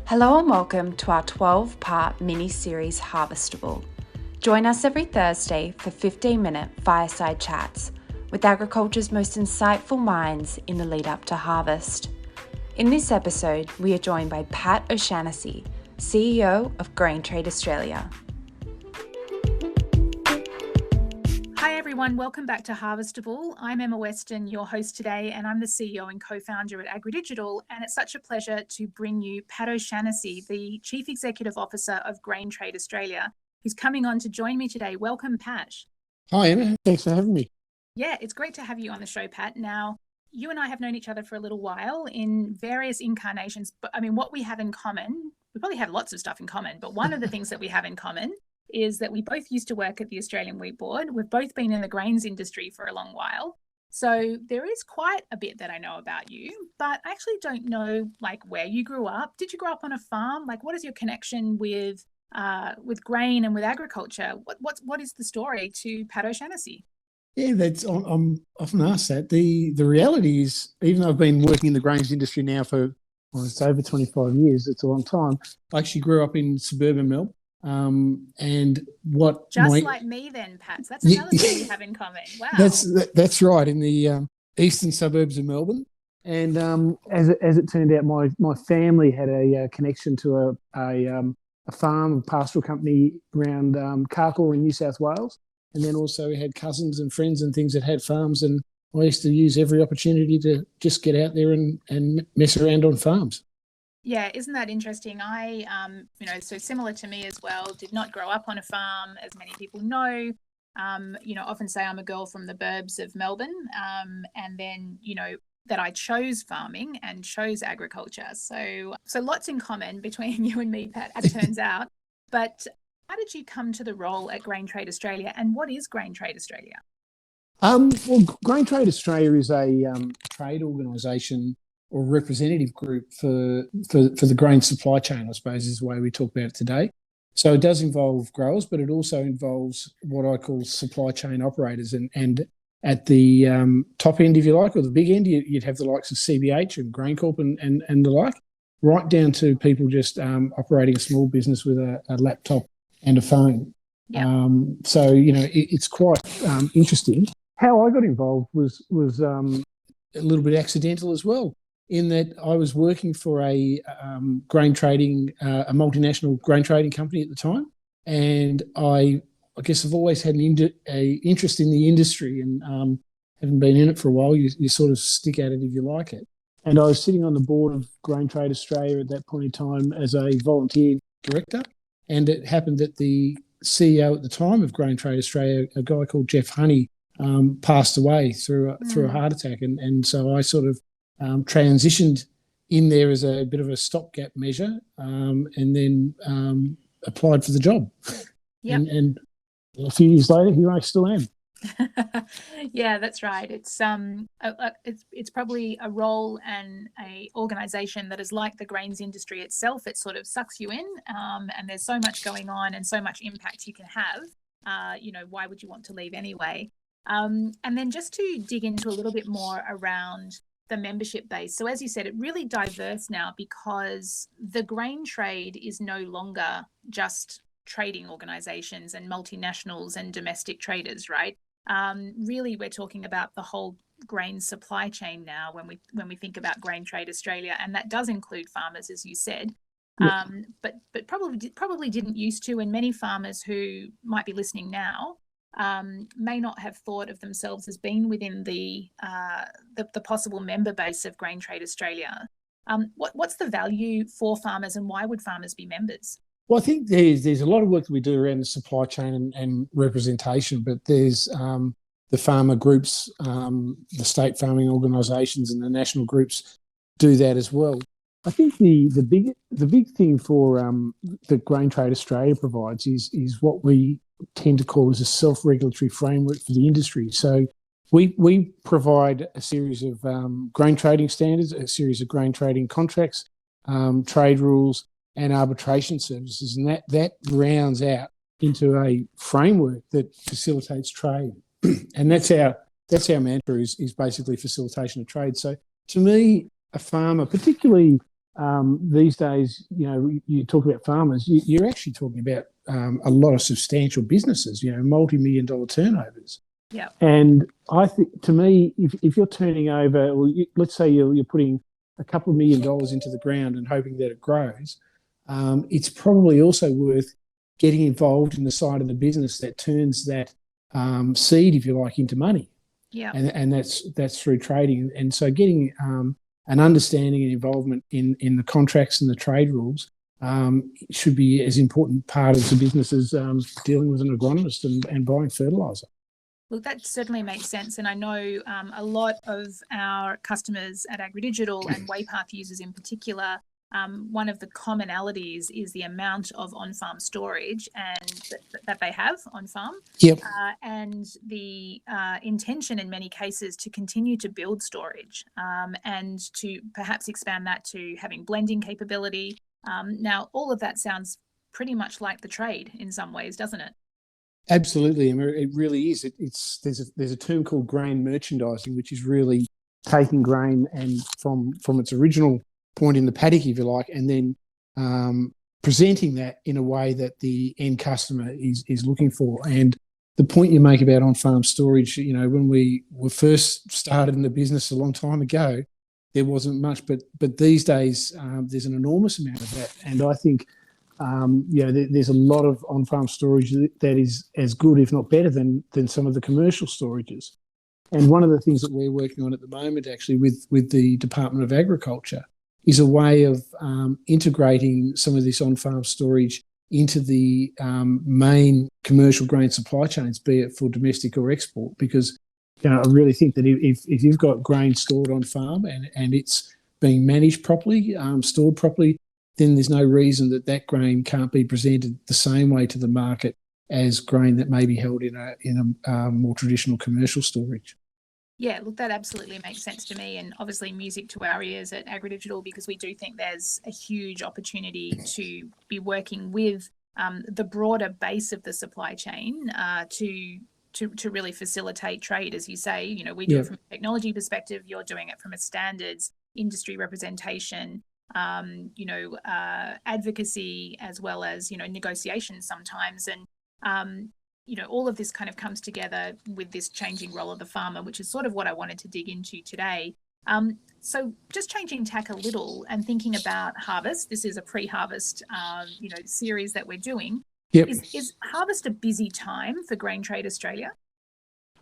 Hello and welcome to our 12-part mini-series Harvestable. Join us every Thursday for 15-minute fireside chats with agriculture's most insightful minds in the lead up to harvest. In this episode, we are joined by Pat O'Shaughnessy, CEO of Grain Trade Australia. Hi everyone, welcome back to Harvestable. I'm Emma Weston, your host today, and I'm the CEO and co-founder at AgrDigital, and it's such a pleasure to bring you Pat O'Shaughnessy, the Chief Executive Officer of Grain Trade Australia, who's coming on to join me today. Welcome, Pat. Hi Emma, thanks for having me. Yeah, it's great to have you on the show, Pat. Now, you and I have known each other for a little while in various incarnations, but I mean, what we have in common, we probably have lots of stuff in common, but one of the things that we have in common is that we both used to work at the Australian Wheat Board. We've both been in the grains industry for a long while. So there is quite a bit that I know about you, but I actually don't know like where you grew up. Did you grow up on a farm? Like what is your connection with grain and with agriculture? What is the story to Pat O'Shaughnessy? Yeah, I'm often asked that. The reality is, even though I've been working in the grains industry now for it's over 25 years, it's a long time. I actually grew up in suburban Melbourne. And what like me then, Pat. So that's another thing we have in common. Wow. That's right, in the eastern suburbs of Melbourne. And as it turned out, my family had a connection to a farm, a pastoral company around Carcoar in New South Wales. And then also we had cousins and friends and things that had farms, and I used to use every opportunity to just get out there and mess around on farms. Yeah, isn't that interesting? I, so similar to me as well, did not grow up on a farm, as many people know. Often say I'm a girl from the burbs of Melbourne, and then, that I chose farming and chose agriculture. So lots in common between you and me, Pat, as it turns out. But how did you come to the role at Grain Trade Australia, and what is Grain Trade Australia? Well, Grain Trade Australia is a trade organisation or representative group for the grain supply chain, I suppose, is the way we talk about it today. So it does involve growers, but it also involves what I call supply chain operators. And at the top end, if you like, or the big end, you'd have the likes of CBH and GrainCorp and the like, right down to people just operating a small business with a laptop and a phone. Yeah. It's quite interesting. How I got involved was a little bit accidental as well, in that I was working for a multinational grain trading company at the time, and I guess I've always had an interest in the industry, and having been in it for a while, you sort of stick at it if you like it. And I was sitting on the board of Grain Trade Australia at that point in time as a volunteer director, and it happened that the CEO at the time of Grain Trade Australia, a guy called Jeff Honey, passed away through a heart attack, and so I sort of transitioned in there as a bit of a stopgap measure, and then applied for the job. Yep. And a few years later, here I still am. Yeah, that's right. It's probably a role and a organisation that is like the grains industry itself. It sort of sucks you in, and there's so much going on and so much impact you can have. Why would you want to leave anyway? And then just to dig into a little bit more around the membership base. So as you said, it really diverse now because the grain trade is no longer just trading organizations and multinationals and domestic traders, right? Really, we're talking about the whole grain supply chain now when we think about Grain Trade Australia, and that does include farmers, as you said. Yeah. But probably didn't used to, and many farmers who might be listening now may not have thought of themselves as being within the possible member base of Grain Trade Australia. What's the value for farmers, and why would farmers be members? Well, I think there's a lot of work that we do around the supply chain and representation, but there's the farmer groups, the state farming organisations, and the national groups do that as well. I think the big thing for that Grain Trade Australia provides is what we tend to call as a self-regulatory framework for the industry. So we provide a series of grain trading standards, a series of grain trading contracts, trade rules, and arbitration services, and that rounds out into a framework that facilitates trade. And that's our mantra is basically facilitation of trade. So to me, a farmer, particularly these days, you talk about farmers, you're actually talking about a lot of substantial businesses, multi-million dollar turnovers. Yeah. And I think, to me, if you're turning over, let's say you're putting a couple of $1 million into the ground and hoping that it grows, it's probably also worth getting involved in the side of the business that turns that seed, if you like, into money. Yeah. And that's through trading. And so getting an understanding and involvement in the contracts and the trade rules should be as important part of the business as dealing with an agronomist and buying fertiliser. Look, that certainly makes sense. And I know a lot of our customers at AgrDigital and Waypath users in particular, one of the commonalities is the amount of on-farm storage and that they have on-farm. Yep. And the intention in many cases to continue to build storage and to perhaps expand that to having blending capability. Now, all of that sounds pretty much like the trade in some ways, doesn't it? Absolutely, it really is. There's a term called grain merchandising, which is really taking grain and from its original point in the paddock, if you like, and then presenting that in a way that the end customer is looking for. And the point you make about on-farm storage, when we were first started in the business a long time ago, there wasn't much, but these days there's an enormous amount of that, and I think. There's a lot of on-farm storage that is as good, if not better, than some of the commercial storages. And one of the things that we're working on at the moment, actually, with the Department of Agriculture, is a way of integrating some of this on-farm storage into the main commercial grain supply chains, be it for domestic or export. Because I really think that if you've got grain stored on farm and it's being managed properly, stored properly, then there's no reason that grain can't be presented the same way to the market as grain that may be held in a more traditional commercial storage. Yeah, look, that absolutely makes sense to me, and obviously music to our ears at AgrDigital, because we do think there's a huge opportunity to be working with the broader base of the supply chain to really facilitate trade, as you say. We do it from a technology perspective. You're doing it from a standards, industry representation, advocacy, as well as, negotiation sometimes. And, all of this kind of comes together with this changing role of the farmer, which is sort of what I wanted to dig into today. So just changing tack a little and thinking about harvest. This is a pre-harvest, series that we're doing. Yep. Is harvest a busy time for Grain Trade Australia?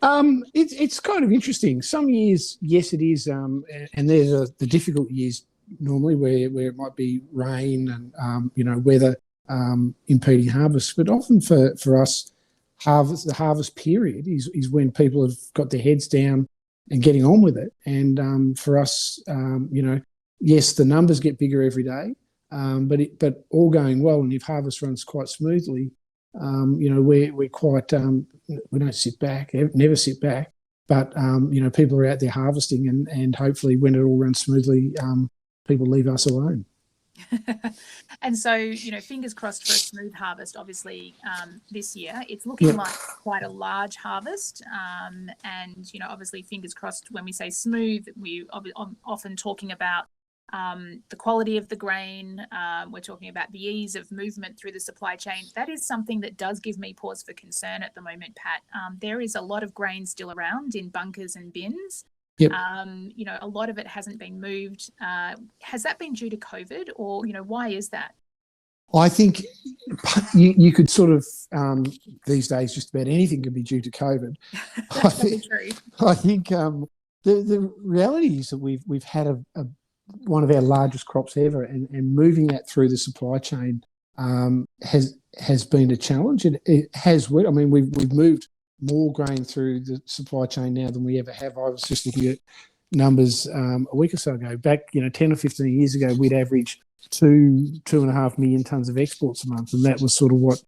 It's kind of interesting. Some years, yes, it is. And there's the difficult years normally where it might be rain and weather impeding harvest, but often for us, the harvest period is when people have got their heads down and getting on with it. And for us, yes, the numbers get bigger every day, but all going well, and if harvest runs quite smoothly, we're quite we don't sit back, never sit back, but people are out there harvesting, and hopefully when it all runs smoothly, people leave us alone. And so, fingers crossed for a smooth harvest, obviously, this year. It's looking like quite a large harvest. And, obviously, fingers crossed, when we say smooth, we often talking about the quality of the grain. We're talking about the ease of movement through the supply chain. That is something that does give me pause for concern at the moment, Pat. There is a lot of grain still around in bunkers and bins. Yep. A lot of it hasn't been moved. Has that been due to COVID, or, why is that? I think you could sort of, these days, just about anything can be due to COVID. That's very true. I think the reality is that we've had one of our largest crops ever, and moving that through the supply chain has been a challenge. It has worked. I mean, we've moved more grain through the supply chain now than we ever have. I was just looking at numbers a week or so ago. Back, 10 or 15 years ago, we'd average 2.5 million tonnes of exports a month, and that was sort of what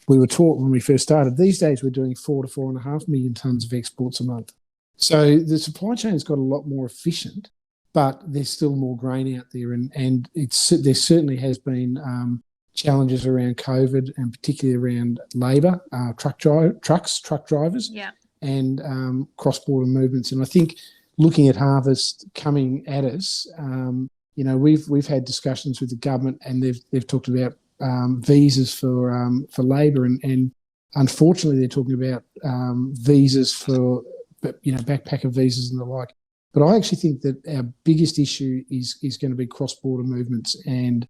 we were taught when we first started. These days, we're doing 4 to 4.5 million tonnes of exports a month. So the supply chain's got a lot more efficient, but there's still more grain out there, and there certainly has been challenges around COVID, and particularly around labour, truck drivers, and cross-border movements. And I think looking at harvest coming at us, we've had discussions with the government, and they've talked about visas for labour, and unfortunately they're talking about visas for backpacker visas and the like. But I actually think that our biggest issue is going to be cross-border movements, and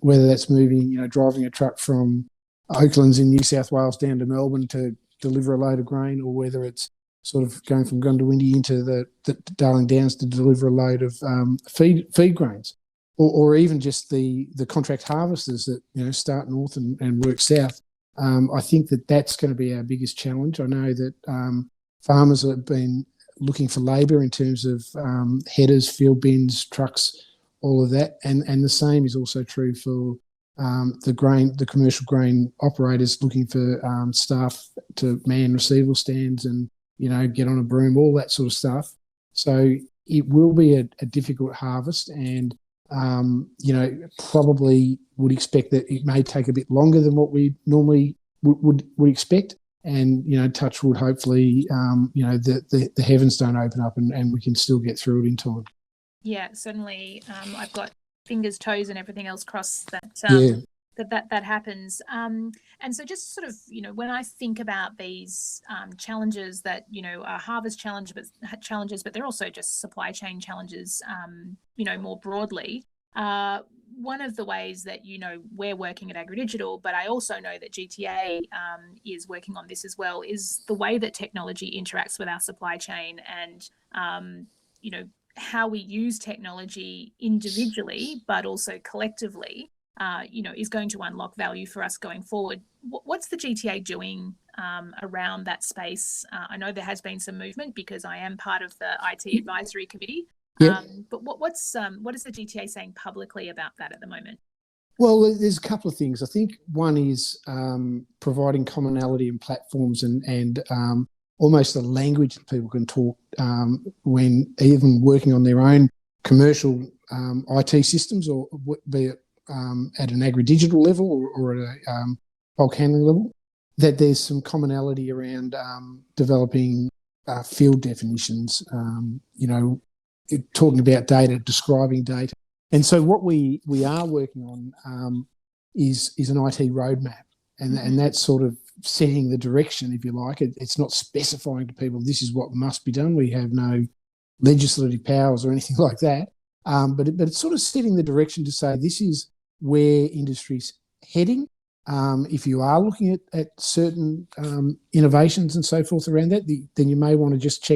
whether that's moving, driving a truck from Oaklands in New South Wales down to Melbourne to deliver a load of grain, or whether it's sort of going from Goondiwindi into the Darling Downs to deliver a load of feed grains, or even just the contract harvesters that start north and work south. I think that's going to be our biggest challenge. I know that farmers have been looking for labour in terms of headers, field bins, trucks, all of that, and the same is also true for the commercial grain operators looking for staff to man receival stands and get on a broom, all that sort of stuff. So it will be a difficult harvest, and probably would expect that it may take a bit longer than what we normally would expect. And touch wood, hopefully the heavens don't open up and we can still get through it in time. Yeah, certainly. I've got fingers, toes, and everything else crossed that that happens. And so just sort of, when I think about these challenges that, are harvest challenges, but they're also just supply chain challenges, more broadly. One of the ways that, we're working at AgrDigital, but I also know that GTA is working on this as well, is the way that technology interacts with our supply chain and, how we use technology individually, but also collectively, is going to unlock value for us going forward. What's the GTA doing around that space? I know there has been some movement because I am part of the IT advisory committee. Yeah. But what is the GTA saying publicly about that at the moment? Well, there's a couple of things. I think one is providing commonality in platforms and almost a language that people can talk when even working on their own commercial IT systems, or be it at an AgrDigital level or at a bulk handling level, that there's some commonality around developing field definitions, talking about data, describing data. And so what we are working on is an IT roadmap, and that's sort of setting the direction, if you like. It's not specifying to people this is what must be done. We have no legislative powers or anything like that. But it's sort of setting the direction to say this is where industry's heading. If you are looking at certain innovations and so forth around that, then you may want to just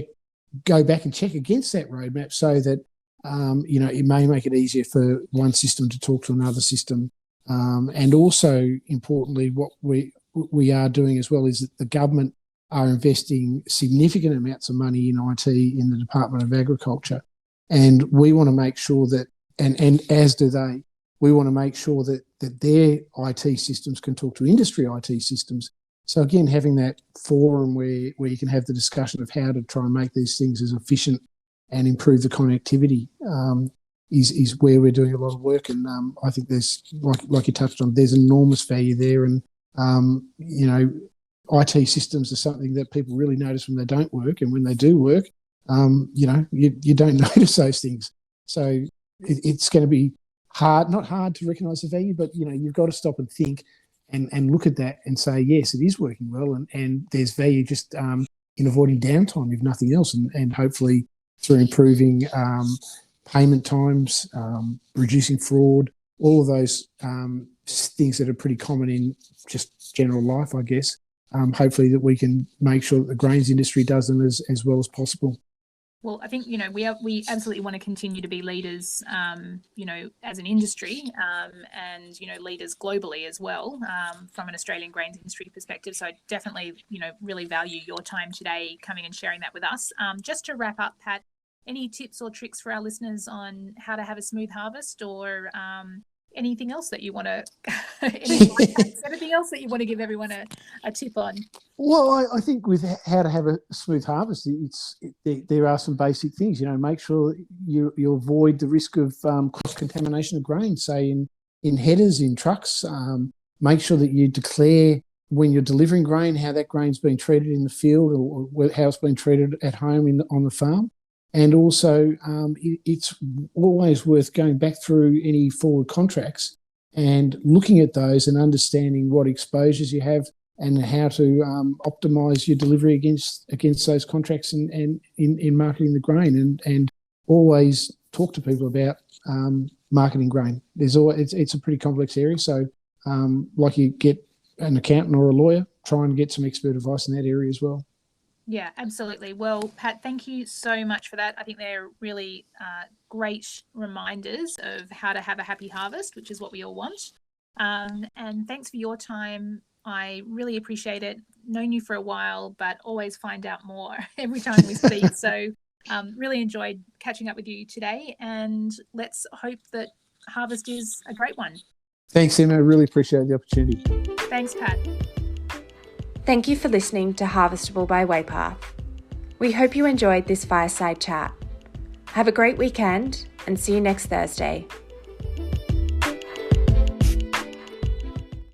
go back and check against that roadmap, so that it may make it easier for one system to talk to another system. And also, importantly, what we are doing as well is that the government are investing significant amounts of money in IT in the Department of Agriculture, and we want to make sure that, and as do they, we want to make sure that their IT systems can talk to industry IT systems. So again, having that forum where you can have the discussion of how to try and make these things as efficient and improve the connectivity is where we're doing a lot of work. And I think there's, like you touched on, there's enormous value there. And, IT systems are something that people really notice when they don't work. And when they do work, you don't notice those things. So it's going to be not hard to recognise the value, but, you've got to stop and think and look at that and say, yes, it is working well, and there's value just in avoiding downtime, if nothing else, and hopefully through improving payment times, reducing fraud, all of those things that are pretty common in just general life, I guess. Hopefully that we can make sure that the grains industry does them as well as possible. Well, I think, we absolutely want to continue to be leaders, as an industry, and, leaders globally as well, from an Australian grains industry perspective. So I definitely, really value your time today coming and sharing that with us. Just to wrap up, Pat, any tips or tricks for our listeners on how to have a smooth harvest, or anything else that you want to anything else that you want to give everyone a tip on? Well, I think with how to have a smooth harvest, there are some basic things. Make sure you avoid the risk of cross contamination of grain, say in headers, in trucks. Make sure that you declare when you're delivering grain how that grain's been treated in the field, or how it's been treated at home on the farm. And also, it's always worth going back through any forward contracts and looking at those and understanding what exposures you have and how to optimise your delivery against those contracts and in marketing the grain. And always talk to people about marketing grain. It's a pretty complex area. So like you get an accountant or a lawyer, try and get some expert advice in that area as well. Yeah, absolutely. Well, Pat, thank you so much for that. I think they're really great reminders of how to have a happy harvest, which is what we all want. And thanks for your time. I really appreciate it. Known you for a while, but always find out more every time we speak. So really enjoyed catching up with you today, and let's hope that harvest is a great one. Thanks, Emma. I really appreciate the opportunity. Thanks, Pat. Thank you for listening to Harvestable by Waypath. We hope you enjoyed this fireside chat. Have a great weekend and see you next Thursday.